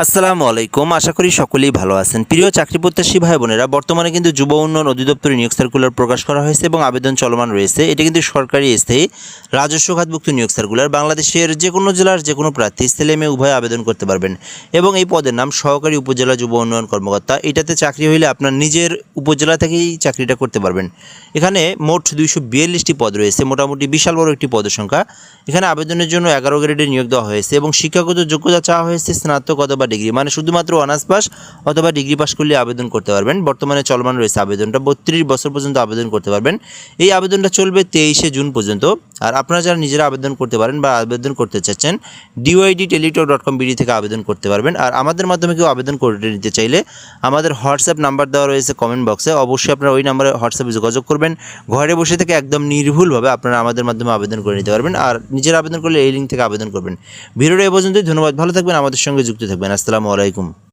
আসসালামু আলাইকুম। আশা করি সকলেই ভালো আছেন। প্রিয় চাকরি প্রত্যাশী ভাই বোনেরা, বর্তমানে কিন্তু যুব উন্নয়ন অধিদপ্তরের নিয়োগ সার্কুলার প্রকাশ করা হয়েছে এবং আবেদন চলমান রয়েছে। এটা কিন্তু সরকারি স্থায়ী রাজস্ব খাতভুক্ত নিয়োগ সার্কুলার। বাংলাদেশের যে কোনো জেলার যে কোনো প্রার্থী ছেলে মেয়ে উভয় আবেদন করতে পারবেন এবং এই পদের নাম সহকারী উপজেলা যুব উন্নয়ন কর্মকর্তা। এটাতে চাকরি হইলে আপনার নিজের উপজেলা থেকেই চাকরিটা করতে পারবেন। এখানে মোট 242টি পদ রয়েছে, মোটামুটি বিশাল বড় একটি পদের সংখ্যা। এখানে আবেদনের জন্য 11 গ্রেডের নিয়োগ দেওয়া হয়েছে এবং শিক্ষাগত যোগ্যতা চাওয়া হয়েছে স্নাতক অথবা ডিগ্রি, মানে শুধুমাত্র অনার্স পাস অথবা ডিগ্রি পাস করলে আবেদন করতে পারবেন। বর্তমানে চলমান রয়েছে আবেদনটা, 32 বছর পর্যন্ত আবেদন করতে পারবেন। এই আবেদনটা চলবে 23শে জুন পর্যন্ত। আর আপনারা যারা নিজেরা আবেদন করতে পারেন বা আবেদন করতে চাচ্ছেন, dydteletalk.com বিডি থেকে আবেদন করতে পারবেন। আর আমাদের মাধ্যমে কেউ আবেদন করে নিতে চাইলে আমাদের হোয়াটসঅ্যাপ নাম্বার দেওয়া রয়েছে কমেন্ট বক্সে, অবশ্যই আপনারা ওই নাম্বারে হোয়াটসঅ্যাপে যোগাযোগ করবেন। ঘরে বসে থেকে একদম নির্ভুলভাবে আপনারা আমাদের মাধ্যমে আবেদন করে নিতে পারবেন। আর নিজেরা আবেদন করলে এই লিঙ্ক থেকে আবেদন করবেন। ভিডিওটা এ পর্যন্তই। ধন্যবাদ, ভালো থাকবেন, আমাদের সঙ্গে যুক্ত থাকবেন। আসসালামু আলাইকুম।